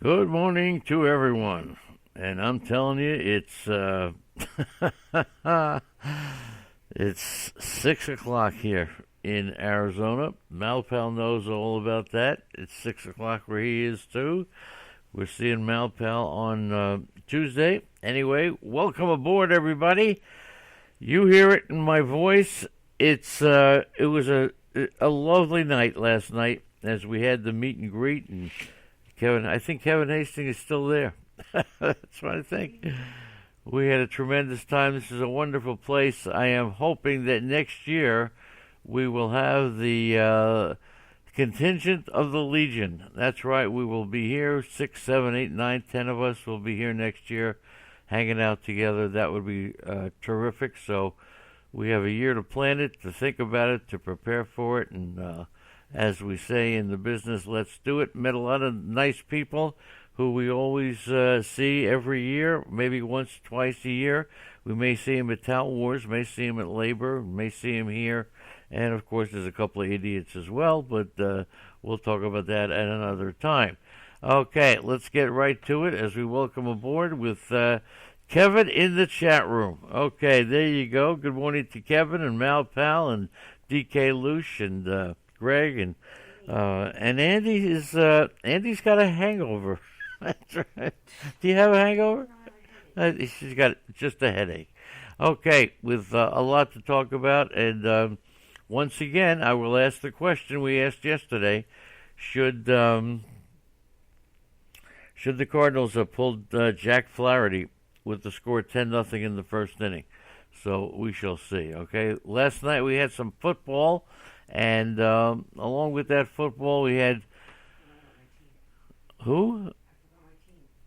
Good morning to everyone. And I'm telling you, it's 6 o'clock here in Arizona. Malpal knows all about that. It's 6 o'clock where he is too. We're seeing Malpal on Tuesday. Anyway, welcome aboard, everybody. You hear it in my voice. It was a lovely night last night as we had the meet and greet, and I think Kevin Hastings is still there. That's what I think. We had a tremendous time. This is a wonderful place. I am hoping that next year we will have the contingent of the Legion. That's right. We will be here. 6, 7, 8, 9, 10 of us will be here next year hanging out together. That would be terrific. So we have a year to plan it, to think about it, to prepare for it, and as we say in the business, let's do it. Met a lot of nice people who we always see every year, maybe once, twice a year. We may see them at Tout Wars, may see them at Labor, may see them here. And, of course, there's a couple of idiots as well, but we'll talk about that at another time. Okay, let's get right to it as we welcome aboard with Kevin in the chat room. Okay, there you go. Good morning to Kevin and Mal Pal and DK Lush and Greg and Andy's got a hangover. That's right. Do you have a hangover? She's got just a headache. Okay, with a lot to talk about, and once again, I will ask the question we asked yesterday: Should the Cardinals have pulled Jack Flaherty with the score 10-0 in the first inning? So we shall see. Okay, last night we had some football. And along with that football, we had who?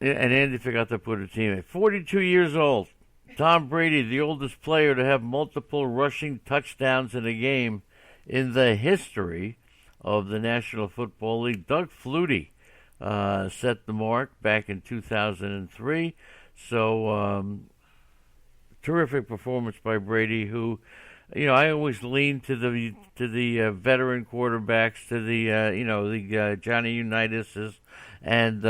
Yeah, and Andy forgot to put a team in. 42 years old, Tom Brady, the oldest player to have multiple rushing touchdowns in a game in the history of the National Football League. Doug Flutie set the mark back in 2003. So terrific performance by Brady, who. I always lean to the veteran quarterbacks, to the Johnny Unitas's and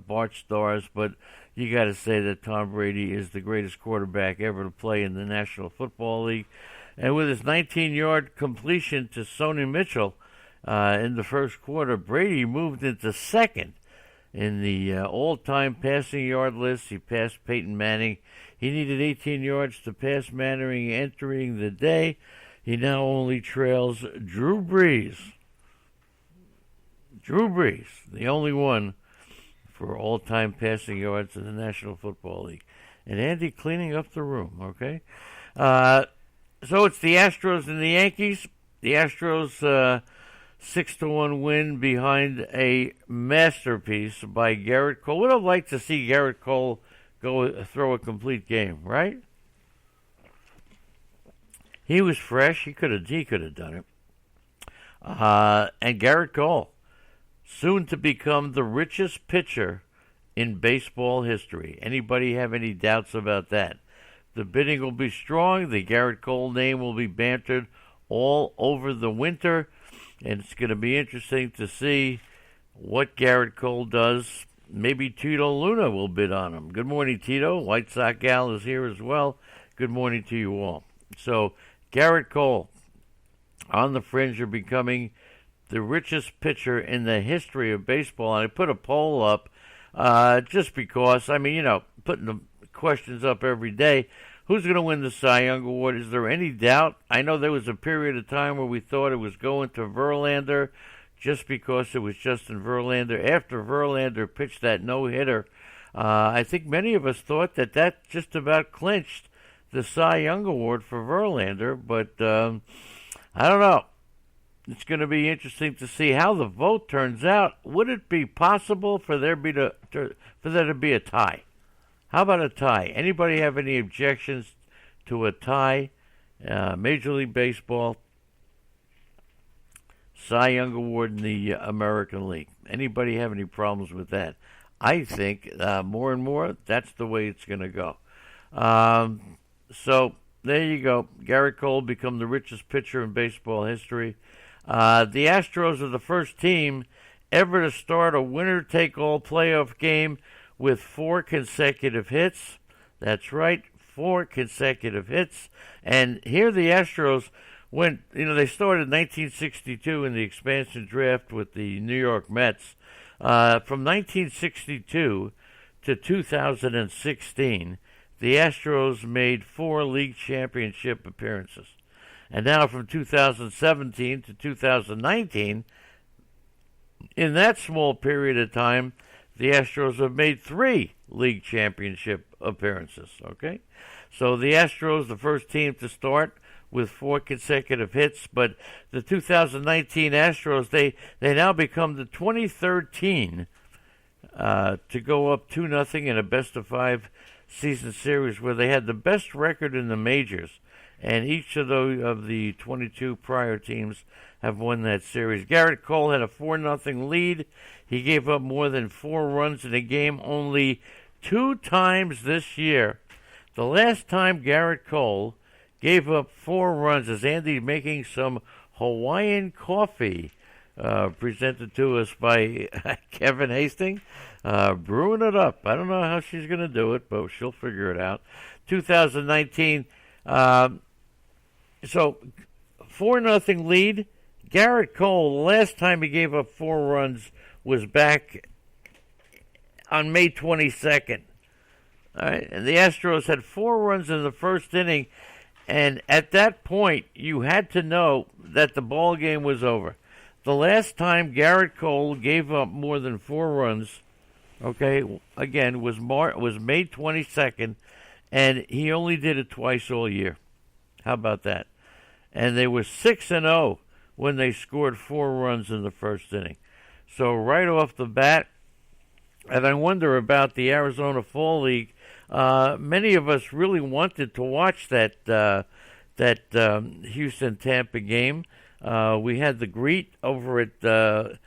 Bart Starrs, but you got to say that Tom Brady is the greatest quarterback ever to play in the National Football League, and with his 19-yard completion to Sony Mitchell in the first quarter, Brady moved into second in the all-time passing yard list. He passed Peyton Manning. He needed 18 yards to pass Manning entering the day. He now only trails Drew Brees. Drew Brees, the only one for all-time passing yards in the National Football League. And Andy cleaning up the room, okay? So it's the Astros and the Yankees. The Astros 6-1 win behind a masterpiece by Garrett Cole. Would have liked to see Garrett Cole go throw a complete game, right? He was fresh. He could have done it. And Garrett Cole, soon to become the richest pitcher in baseball history. Anybody have any doubts about that? The bidding will be strong. The Garrett Cole name will be bantered all over the winter. And it's going to be interesting to see what Garrett Cole does. Maybe Tito Luna will bid on him. Good morning, Tito. White Sox Gal is here as well. Good morning to you all. So, Garrett Cole, on the fringe of becoming the richest pitcher in the history of baseball. And I put a poll up just because, putting the questions up every day. Who's going to win the Cy Young Award? Is there any doubt? I know there was a period of time where we thought it was going to Verlander, just because it was Justin Verlander. After Verlander pitched that no-hitter, I think many of us thought that just about clinched the Cy Young Award for Verlander, but I don't know. It's going to be interesting to see how the vote turns out. Would it be possible for there to be a tie? How about a tie? Anybody have any objections to a tie? Major League Baseball, Cy Young Award in the American League. Anybody have any problems with that? I think more and more that's the way it's going to go. So there you go. Garrett Cole become the richest pitcher in baseball history. The Astros are the first team ever to start a winner-take-all playoff game with 4 consecutive hits. That's right, 4 consecutive hits. And here the Astros went, they started in 1962 in the expansion draft with the New York Mets. From 1962 to 2016, the Astros made 4 league championship appearances. And now from 2017 to 2019, in that small period of time, the Astros have made 3 league championship appearances, okay? So the Astros, the first team to start with 4 consecutive hits, but the 2019 Astros, they now become the 23rd team to go up 2-0 in a best-of-5 season series where they had the best record in the majors, and each of the 22 prior teams have won that series. Garrett Cole had a 4-0 lead. He gave up more than 4 runs in a game only 2 times this year. The last time Garrett Cole gave up 4 runs is Andy making some Hawaiian coffee presented to us by Kevin Hastings. Brewing it up. I don't know how she's going to do it, but she'll figure it out. 2019, so 4-0 lead. Garrett Cole, the last time he gave up 4 runs was back on May 22nd. All right, and the Astros had 4 runs in the first inning, and at that point, you had to know that the ball game was over. The last time Garrett Cole gave up more than 4 runs, okay, again, was May 22nd, and he only did it twice all year. How about that? And they were 6-0 when they scored 4 runs in the first inning. So right off the bat, and I wonder about the Arizona Fall League. Many of us really wanted to watch that Houston-Tampa game. We had the greet over at the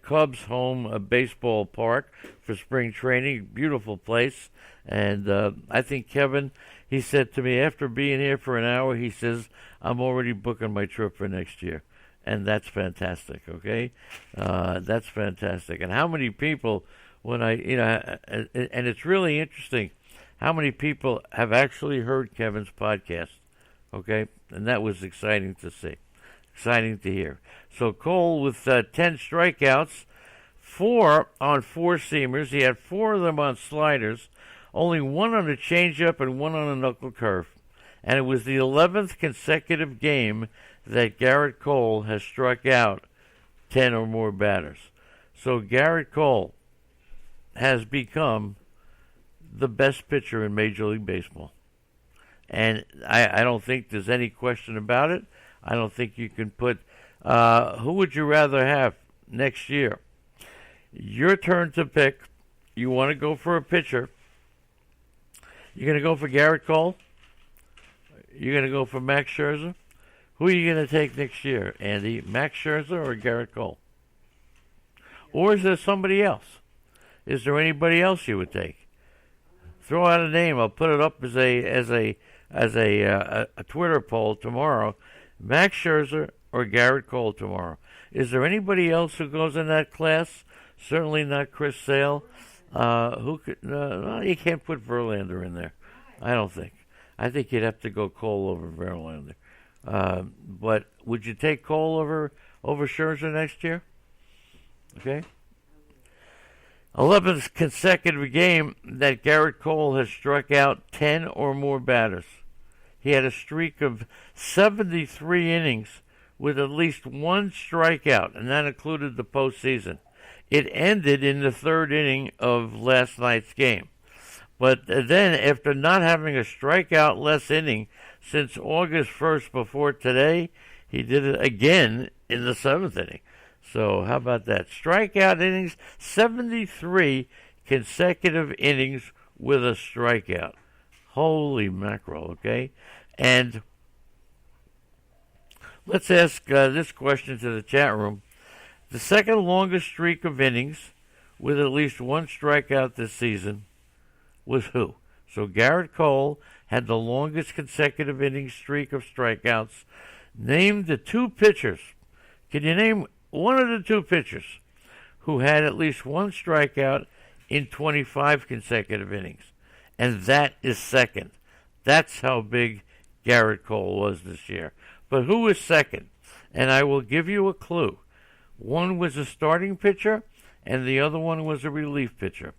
Cubs home baseball park for spring training. Beautiful place. And I think Kevin, he said to me after being here for an hour, he says, I'm already booking my trip for next year. And that's fantastic, okay? That's fantastic. And how many people, when and it's really interesting, how many people have actually heard Kevin's podcast, okay? And that was exciting to see, exciting to hear. So Cole with 10 strikeouts, 4 on 4-seamers. He had 4 of them on sliders, only 1 on a changeup and 1 on a knuckle curve. And it was the 11th consecutive game that Garrett Cole has struck out 10 or more batters. So Garrett Cole has become the best pitcher in Major League Baseball. And I don't think there's any question about it. I don't think you can put... who would you rather have next year? Your turn to pick. You want to go for a pitcher. You're going to go for Garrett Cole? You're going to go for Max Scherzer? Who are you going to take next year, Andy? Max Scherzer or Garrett Cole? Or is there somebody else? Is there anybody else you would take? Throw out a name. I'll put it up as a Twitter poll tomorrow. Max Scherzer or Garrett Cole tomorrow. Is there anybody else who goes in that class? Certainly not Chris Sale. Who could? No, you can't put Verlander in there. I don't think. I think you'd have to go Cole over Verlander. But would you take Cole over Scherzer next year? Okay. 11th consecutive game that Garrett Cole has struck out 10 or more batters. He had a streak of 73 innings with at least 1 strikeout, and that included the postseason. It ended in the 3rd inning of last night's game. But then, after not having a strikeout-less inning since August 1st before today, he did it again in the 7th inning. So how about that? Strikeout innings, 73 consecutive innings with a strikeout. Holy mackerel, okay? And let's ask this question to the chat room. The second longest streak of innings with at least 1 strikeout this season was who? So Garrett Cole had the longest consecutive inning streak of strikeouts. Name the 2 pitchers. Can you name one of the two pitchers who had at least one strikeout in 25 consecutive innings, and that is second. That's how big Garrett Cole was this year. But who was second? And I will give you a clue. One was a starting pitcher, and the other one was a relief pitcher,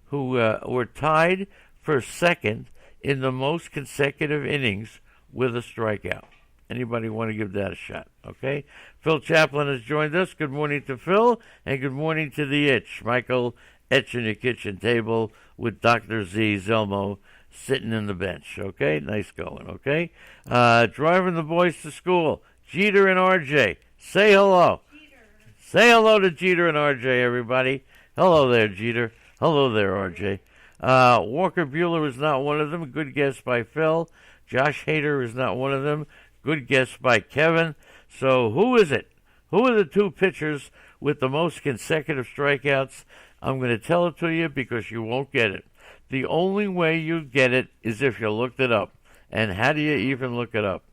who were tied for second in the most consecutive innings with a strikeout. Anybody want to give that a shot? Okay. Phil Chaplin has joined us. Good morning to Phil, and good morning to the Itch. Michael Etch in your kitchen table with Dr. Z Zelmo sitting in the bench. Okay, nice going. Okay, driving the boys to school. Jeter and RJ, say hello. Jeter. Say hello to Jeter and RJ, everybody. Hello there, Jeter. Hello there, RJ. Walker Buehler is not one of them. Good guess by Phil. Josh Hader is not one of them. Good guess by Kevin. So who is it? Who are the two pitchers with the most consecutive strikeouts? I'm going to tell it to you because you won't get it. The only way you get it is if you looked it up. And how do you even look it up?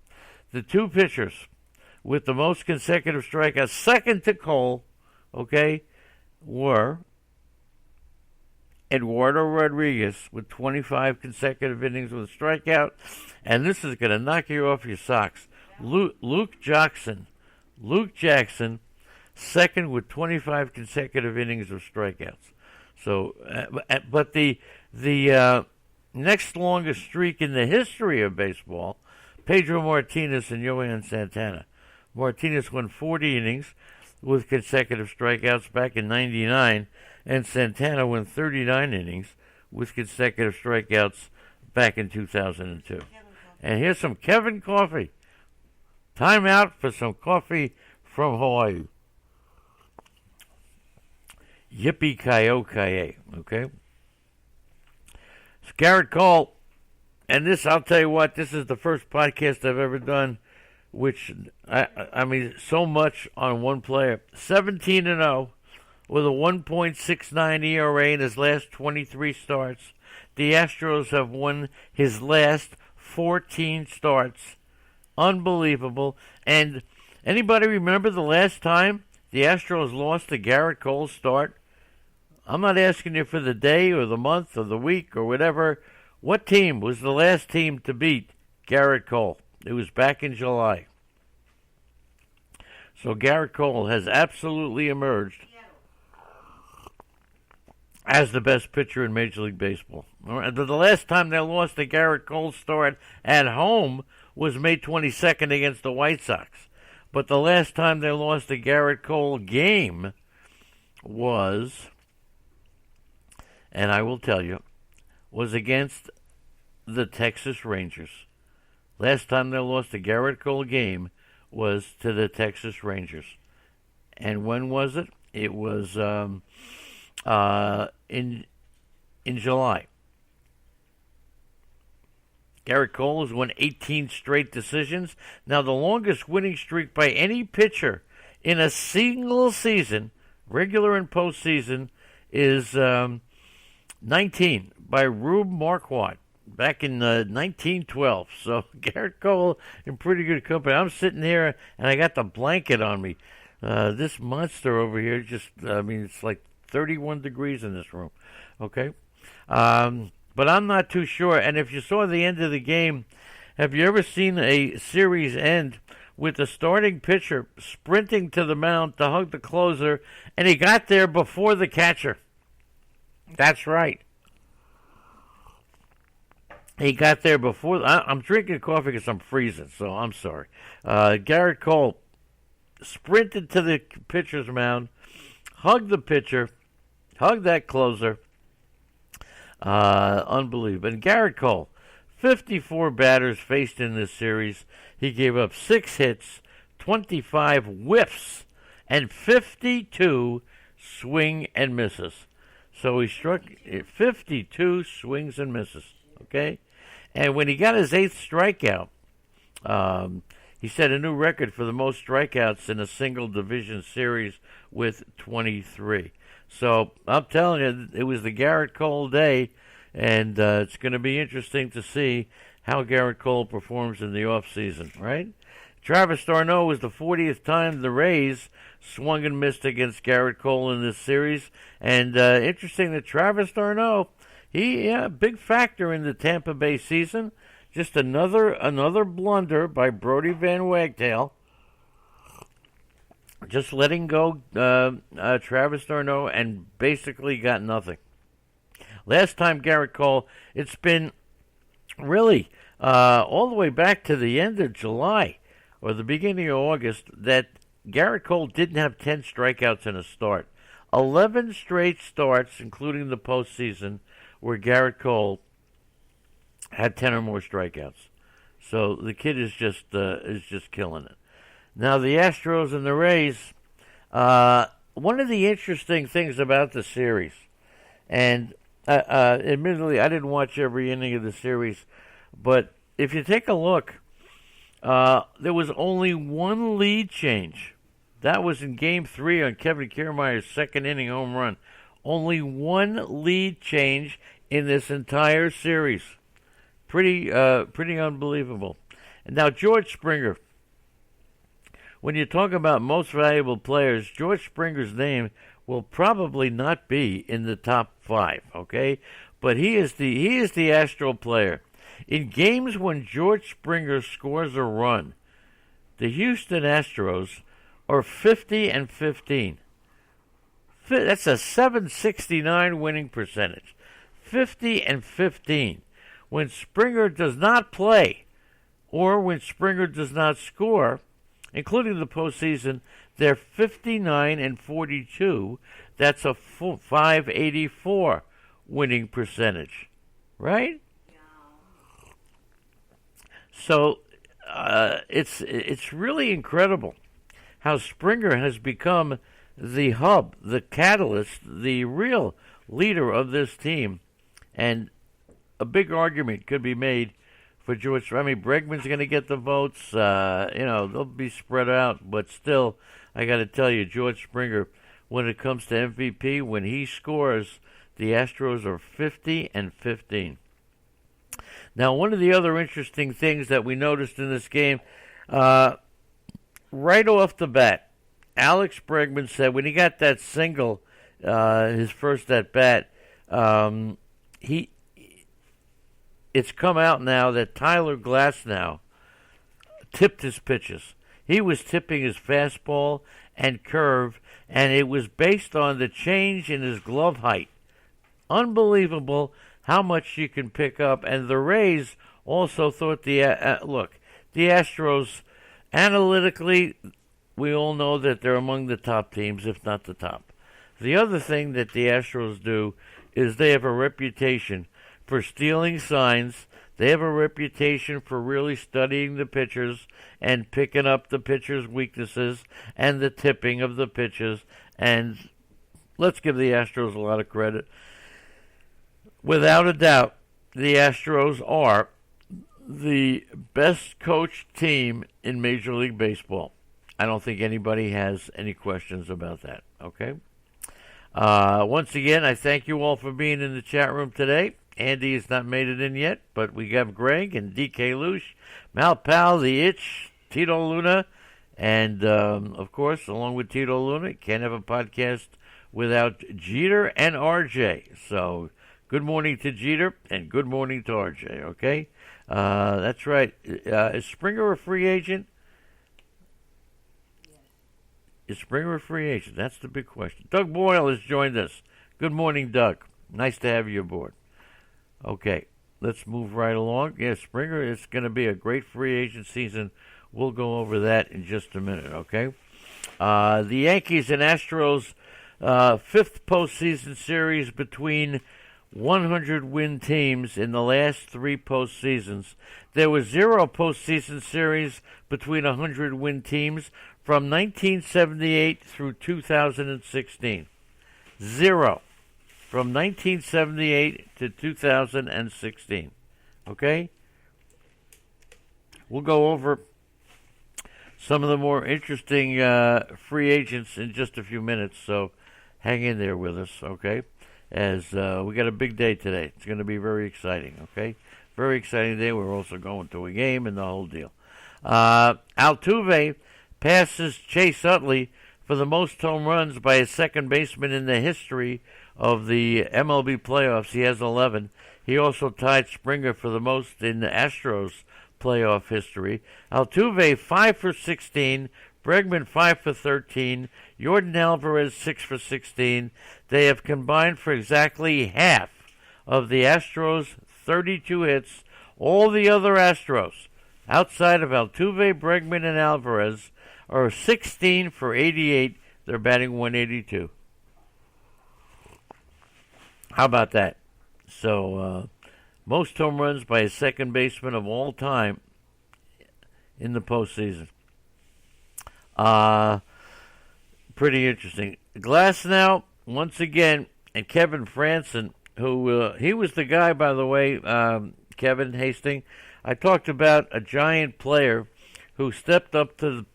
The two pitchers with the most consecutive strikeouts, second to Cole, okay, were Eduardo Rodriguez with 25 consecutive innings with a strikeout. And this is going to knock you off your socks. Luke Jackson, second with 25 consecutive innings of strikeouts. So, but the next longest streak in the history of baseball, Pedro Martinez and Johan Santana. Martinez won 40 innings with consecutive strikeouts back in '99, and Santana won 39 innings with consecutive strikeouts back in 2002. And here's some Kevin coffee. Time out for some coffee from Hawaii. Yippee-ki-yo-ki-yay, okay? It's Garrett Cole, and this, I'll tell you what, this is the first podcast I've ever done, which, I mean, so much on one player. 17-0 with a 1.69 ERA in his last 23 starts. The Astros have won his last 14 starts. Unbelievable. And anybody remember the last time the Astros lost a Garrett Cole start? I'm not asking you for the day or the month or the week or whatever. What team was the last team to beat Garrett Cole? It was back in July. So Garrett Cole has absolutely emerged as the best pitcher in Major League Baseball. The last time they lost a Garrett Cole start at home was May 22nd against the White Sox. But the last time they lost a Garrett Cole game was, and I will tell you, was against the Texas Rangers. Last time they lost a Garrett Cole game was to the Texas Rangers. And when was it? It was in July. Garrett Cole has won 18 straight decisions. Now, the longest winning streak by any pitcher in a single season, regular and postseason, is 19 by Rube Marquardt back in 1912. So Garrett Cole in pretty good company. I'm sitting here and I got the blanket on me. This monster over here just, I mean, it's like 31 degrees in this room. Okay? But I'm not too sure. And if you saw the end of the game, have you ever seen a series end with the starting pitcher sprinting to the mound to hug the closer, and he got there before the catcher? That's right. He got there before. I'm drinking coffee because I'm freezing, so I'm sorry. Garrett Cole sprinted to the pitcher's mound, hugged the pitcher, hugged that closer. Unbelievable. And Garrett Cole, 54 batters faced in this series. He gave up 6 hits, 25 whiffs, and 52 swing and misses. So he struck 52 swings and misses. Okay? And when he got his 8th strikeout, he set a new record for the most strikeouts in a single division series with 23. So I'm telling you, it was the Garrett Cole day, and it's going to be interesting to see how Garrett Cole performs in the offseason, right? Travis d'Arnaud was the 40th time the Rays swung and missed against Garrett Cole in this series. And interesting that Travis d'Arnaud, big factor in the Tampa Bay season. Just another blunder by Brodie Van Wagtail. Just letting go Travis d'Arnaud and basically got nothing. Last time Garrett Cole, it's been really all the way back to the end of July or the beginning of August that Garrett Cole didn't have 10 strikeouts in a start. 11 straight starts, including the postseason, where Garrett Cole had 10 or more strikeouts. So the kid is just killing it. Now the Astros and the Rays, one of the interesting things about the series, and admittedly I didn't watch every inning of the series, but if you take a look, there was only one lead change. That was in Game 3 on Kevin Kiermaier's second inning home run. Only one lead change in this entire series. Pretty unbelievable. And now George Springer. When you talk about most valuable players, George Springer's name will probably not be in the top 5, okay? But he is the Astro player. In games when George Springer scores a run, the Houston Astros are 50-15. That's a .769 winning percentage. 50-15. When Springer does not play, or when Springer does not score, including the postseason, they're 59-42. That's a .584 winning percentage, right? So it's really incredible how Springer has become the hub, the catalyst, the real leader of this team, and a big argument could be made for George. I mean, Bregman's going to get the votes. They'll be spread out, but still, I got to tell you, George Springer, when it comes to MVP, when he scores, the Astros are 50-15. Now, one of the other interesting things that we noticed in this game, right off the bat, Alex Bregman said when he got that single, his first at bat, it's come out now that Tyler Glasnow tipped his pitches. He was tipping his fastball and curve, and it was based on the change in his glove height. Unbelievable how much you can pick up. And the Rays also thought the Astros, analytically, we all know that they're among the top teams, if not the top. The other thing that the Astros do is they have a reputation for stealing signs. They have a reputation for really studying the pitchers and picking up the pitchers' weaknesses and the tipping of the pitches. And let's give the Astros a lot of credit. Without a doubt, the Astros are the best coached team in Major League Baseball. I don't think anybody has any questions about that, okay? Once again, I thank you all for being in the chat room today. Andy has not made it in yet, but we have Greg and DK Lush, Mal Pal, The Itch, Tito Luna, and, of course, along with Tito Luna, can't have a podcast without Jeter and RJ. So, good morning to Jeter and good morning to RJ, okay? That's right. Is Springer a free agent? Yes. Is Springer a free agent? That's the big question. Doug Boyle has joined us. Good morning, Doug. Nice to have you aboard. Okay, let's move right along. Yeah, Springer, it's going to be a great free agent season. We'll go over that in just a minute, okay? The Yankees and Astros, fifth postseason series between 100-win teams in the last three postseasons. There was 0 postseason series between 100-win teams from 1978 through 2016. 0. From 1978 to 2016. Okay? We'll go over some of the more interesting free agents in just a few minutes, so hang in there with us, okay? As we got a big day today. It's going to be very exciting, okay? Very exciting day. We're also going to a game and the whole deal. Altuve passes Chase Utley for the most home runs by a second baseman in the history of the MLB playoffs. He has 11. He also tied Springer for the most in the Astros playoff history. Altuve 5 for 16, Bregman 5 for 13, Yordan Alvarez 6 for 16. They have combined for exactly half of the Astros' 32 hits. All the other Astros, outside of Altuve, Bregman, and Alvarez, are 16 for 88. They're batting 182. How about that? So, most home runs by a second baseman of all time in the postseason. Pretty interesting. Glasnow, once again, and Kevin Frandsen, who he was the guy, by the way, Kevin Hastings. I talked about a giant player who stepped up the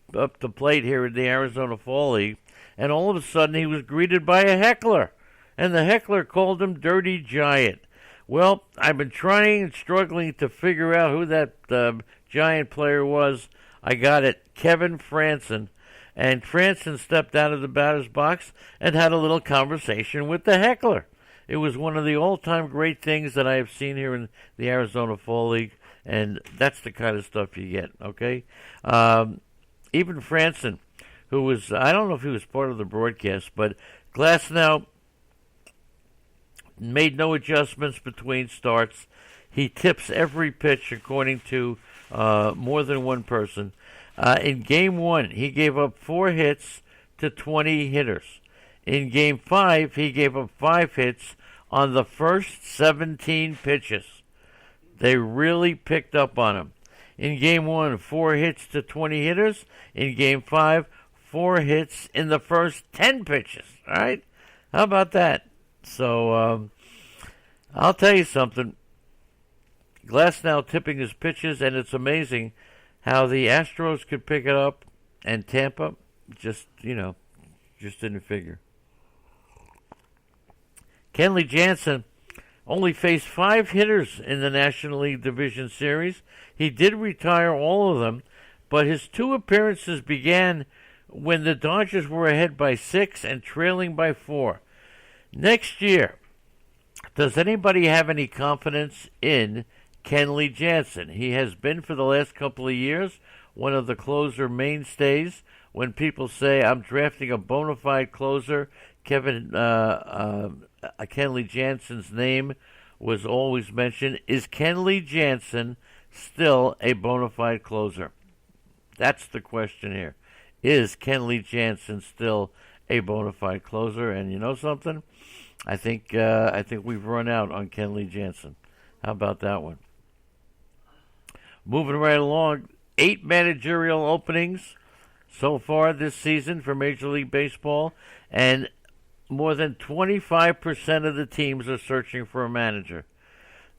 plate here in the Arizona Fall League, and all of a sudden he was greeted by a heckler, and the heckler called him Dirty Giant. Well, I've been trying and struggling to figure out who that giant player was. I got it, Kevin Frandsen. And Frandsen stepped out of the batter's box and had a little conversation with the heckler. It was one of the all-time great things that I have seen here in the Arizona Fall League, and that's the kind of stuff you get, okay? Even Frandsen, who was, I don't know if he was part of the broadcast, but Glasnow made no adjustments between starts. He tips every pitch according to more than one person. In Game 1, he gave up 4 hits to 20 hitters. In Game 5, he gave up 5 hits on the first 17 pitches. They really picked up on him. In Game 1, 4 hits to 20 hitters. In Game 5, 4 hits in the first 10 pitches. All right? How about that? So, I'll tell you something. Glasnow tipping his pitches, and it's amazing how the Astros could pick it up, and Tampa just didn't figure. Kenley Jansen only faced 5 hitters in the National League Division Series. He did retire all of them, but his 2 appearances began when the Dodgers were ahead by 6 and trailing by 4. Next year, does anybody have any confidence in Kenley Jansen? He has been for the last couple of years one of the closer mainstays. When people say, I'm drafting a bona fide closer, Kenley Jansen's name was always mentioned. Is Kenley Jansen still a bona fide closer? That's the question here. Is Kenley Jansen still a bona fide closer? And you know something? I think we've run out on Kenley Jansen. How about that one? Moving right along, 8 managerial openings so far this season for Major League Baseball, and more than 25% of the teams are searching for a manager.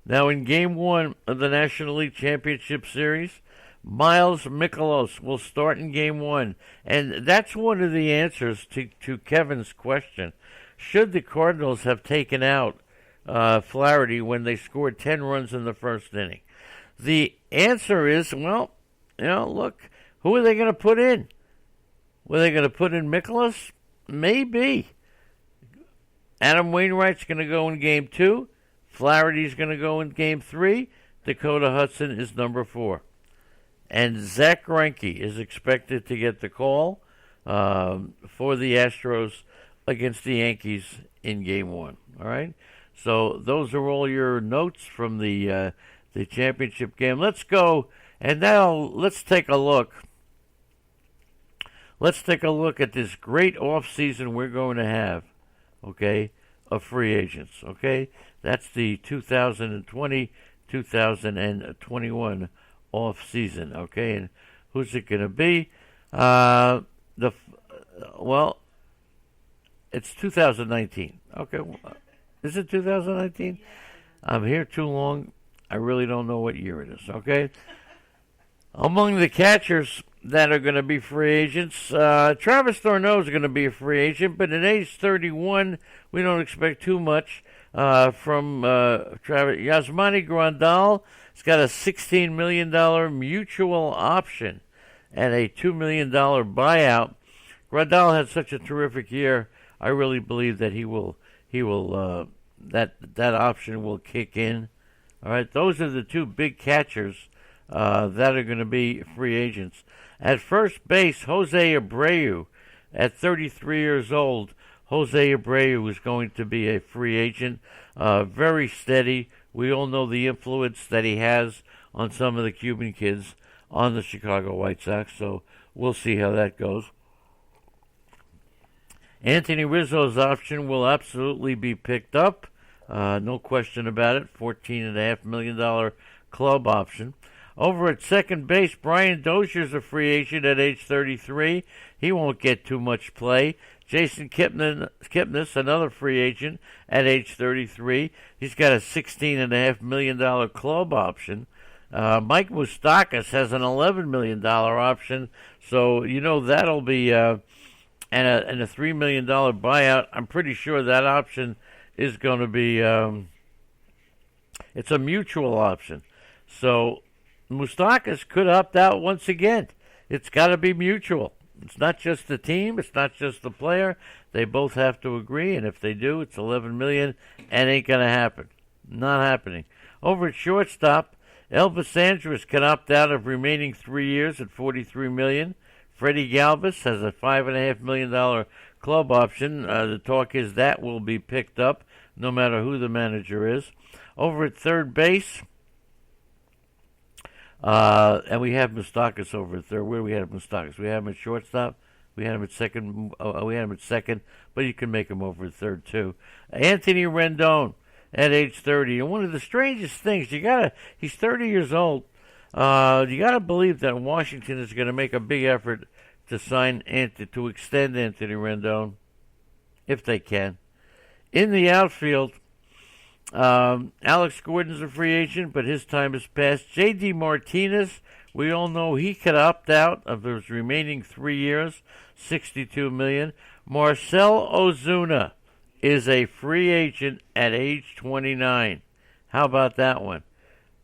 Now, in Game 1 of the National League Championship Series, Miles Mikolas will start in Game 1, and that's one of the answers to Kevin's question. Should the Cardinals have taken out Flaherty when they scored 10 runs in the first inning? The answer is, well, look, who are they going to put in? Were they going to put in Mikolas? Maybe. Adam Wainwright's going to go in Game 2. Flaherty's going to go in Game 3. Dakota Hudson is number 4. And Zach Greinke is expected to get the call for the Astros against the Yankees in Game 1. All right? So those are all your notes from the championship game. Let's go, and now let's take a look. Let's take a look at this great off-season we're going to have, okay, of free agents, okay? That's the 2020-2021 off-season, okay? And who's it going to be? It's 2019. Okay, is it 2019? I'm here too long. I really don't know what year it is, okay? Among the catchers that are going to be free agents, Travis d'Arnaud is going to be a free agent, but at age 31, we don't expect too much. from Travis Yasmani Grandal. He's got a $16 million mutual option and a $2 million buyout. Grandal had such a terrific year. I really believe that he will that option will kick in. All right, those are the two big catchers that are going to be free agents. At first base, Jose Abreu, at 33 years old, Jose Abreu is going to be a free agent. Very steady. We all know the influence that he has on some of the Cuban kids on the Chicago White Sox, so we'll see how that goes. Anthony Rizzo's option will absolutely be picked up. No question about it. $14.5 million club option. Over at second base, Brian Dozier's a free agent at age 33. He won't get too much play. Jason Kipnis, another free agent at age 33. He's got a $16.5 million club option. Mike Moustakas has an $11 million option. So, that'll be, and a $3 million buyout. I'm pretty sure that option is going to be, it's a mutual option. So, Moustakas could opt out once again. It's got to be mutual. It's not just the team. It's not just the player. They both have to agree, and if they do, it's $11 million, and ain't going to happen. Not happening. Over at shortstop, Elvis Andrus can opt out of remaining 3 years at $43 million. Freddie Galvis has a $5.5 million club option. The talk is that will be picked up no matter who the manager is. Over at third base, and we have Moustakas over at third. Where do we have Moustakas? We have him at shortstop. We had him at second. We had him at second, but you can make him over at third too. Anthony Rendon at age 30, and one of the strangest things he's 30 years old. You gotta believe that Washington is going to make a big effort to extend Anthony Rendon, if they can. In the outfield, Alex Gordon's a free agent, but his time has passed. J.D. Martinez, we all know he could opt out of his remaining 3 years, $62 million. Marcell Ozuna is a free agent at age 29. How about that one?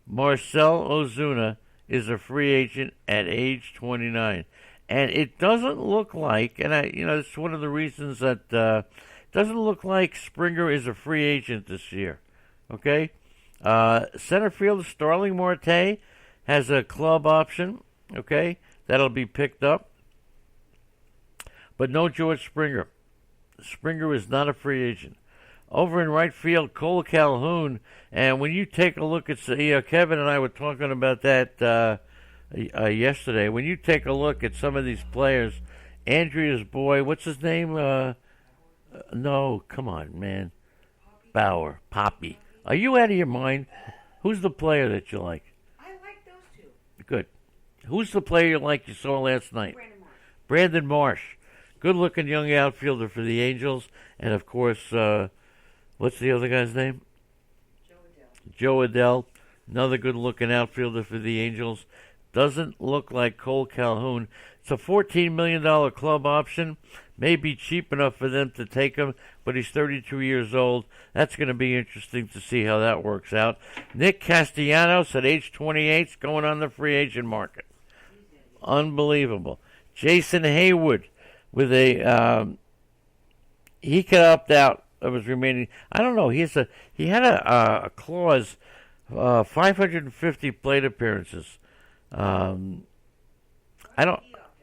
Marcell Ozuna is a free agent at age 29. And it doesn't look like, and it's one of the reasons that doesn't look like Springer is a free agent this year. Okay? Center fielder Starling Marte has a club option. Okay? That'll be picked up. But no George Springer. Springer is not a free agent. Over in right field, Cole Calhoun. And when you take a look at, Kevin and I were talking about that yesterday. When you take a look at some of these players, Andrea's boy, what's his name? No, come on, man. Poppy. Poppy. Are you out of your mind? Who's the player that you like? I like those two. Good. Who's the player you saw last night? Brandon Marsh. Good-looking young outfielder for the Angels. And, of course, what's the other guy's name? Joe Adell. Another good-looking outfielder for the Angels. Doesn't look like Cole Calhoun. It's a $14 million club option. May be cheap enough for them to take him, but he's 32 years old. That's going to be interesting to see how that works out. Nick Castellanos at age 28 is going on the free agent market. Unbelievable. Jason Hayward with he could opt out of his remaining. I don't know. He had a clause, 550 plate appearances. I don't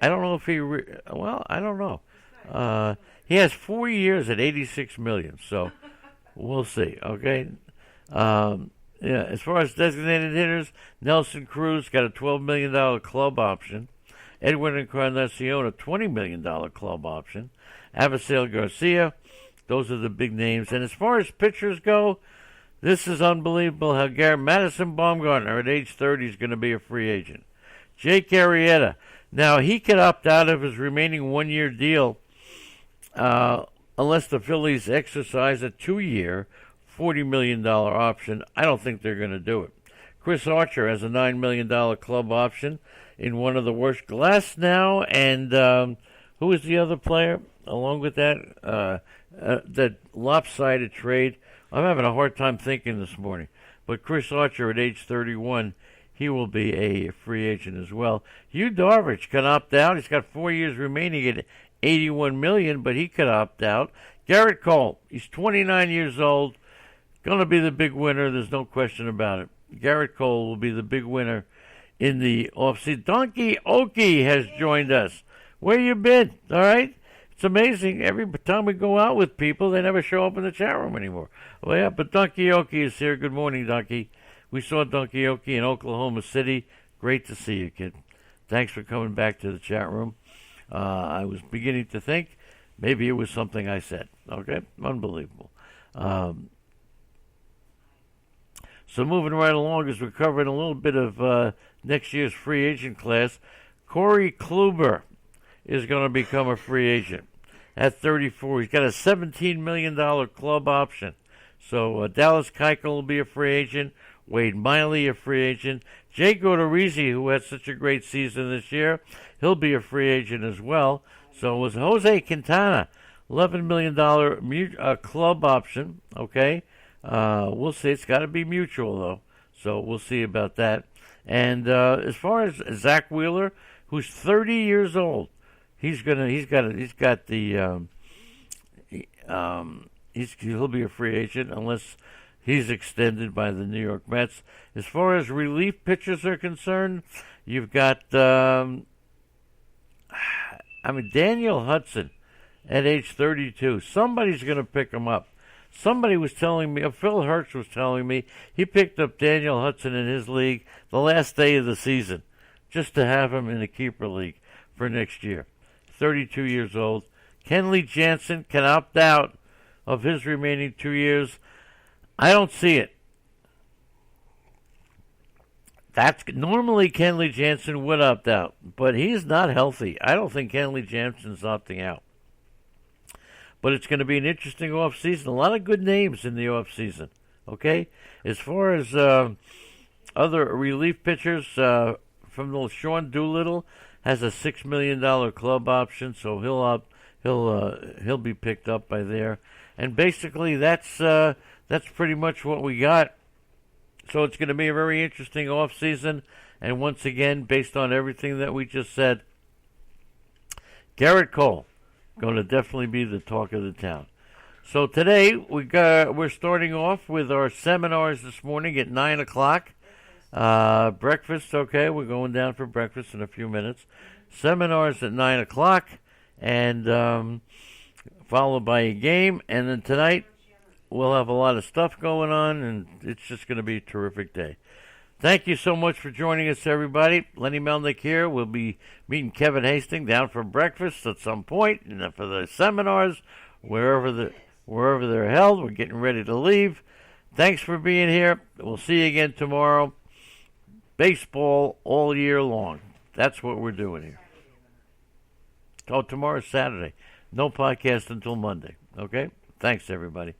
know if I don't know. He has 4 years at $86 million, so we'll see. Okay. As far as designated hitters, Nelson Cruz got a $12 million club option. Edwin Encarnacion, a $20 million club option. Avisail Garcia, those are the big names. And as far as pitchers go, this is unbelievable how Madison Bumgarner at age 30 is going to be a free agent. Jake Arrieta, now he could opt out of his remaining 1 year deal unless the Phillies exercise a 2 year, $40 million option. I don't think they're going to do it. Chris Archer has a $9 million club option in one of the worst. Glass now and Who was the other player along with that? That lopsided trade. I'm having a hard time thinking this morning. But Chris Archer at age 31, he will be a free agent as well. Yu Darvish can opt out. He's got 4 years remaining at $81 million, but he could opt out. Garrett Cole, he's 29 years old, going to be the big winner. There's no question about it. Garrett Cole will be the big winner in the offseason. Donkey Okie has joined us. Where you been? All right. It's amazing. Every time we go out with people, they never show up in the chat room anymore. Well, yeah, but Donkey Okie is here. Good morning, Donkey. We saw Donkey Okie in Oklahoma City. Great to see you, kid. Thanks for coming back to the chat room. I was beginning to think maybe it was something I said. Okay? Unbelievable. So moving right along as we're covering a little bit of next year's free agent class, Corey Kluber is going to become a free agent at 34. He's got a $17 million club option. So Dallas Keuchel will be a free agent. Wade Miley a free agent. Jay Odorizzi, who had such a great season this year, he'll be a free agent as well. So it was Jose Quintana, $11 million club option. Okay. We'll see. It's got to be mutual though, so we'll see about that. And as far as Zach Wheeler, who's 30 years old, he'll be a free agent unless he's extended by the New York Mets. As far as relief pitchers are concerned, you've got Daniel Hudson at age 32. Somebody's going to pick him up. Somebody was telling me, Phil Hirsch was telling me, he picked up Daniel Hudson in his league the last day of the season, just to have him in the keeper league for next year. 32 years old. Kenley Jansen can opt out of his remaining 2 years. I don't see it. Normally Kenley Jansen would opt out, but he's not healthy. I don't think Kenley Jansen's opting out. But it's going to be an interesting off season. A lot of good names in the off season. Okay, as far as other relief pitchers, from the Sean Doolittle has a $6 million club option, so he'll be picked up by there. And basically, that's pretty much what we got. So it's going to be a very interesting off season. And once again, based on everything that we just said, Garrett Cole going to definitely be the talk of the town. So today we're starting off with our seminars this morning at 9 o'clock. Breakfast, okay, we're going down for breakfast in a few minutes. Seminars at 9 o'clock, and followed by a game. And then tonight we'll have a lot of stuff going on, and it's just going to be a terrific day. Thank you so much for joining us, everybody. Lenny Melnick here. We'll be meeting Kevin Hastings down for breakfast at some point, and for the seminars, wherever they're held. We're getting ready to leave. Thanks for being here. We'll see you again tomorrow. Baseball all year long. That's what we're doing here. Oh, tomorrow's Saturday. No podcast until Monday. Okay? Thanks, everybody.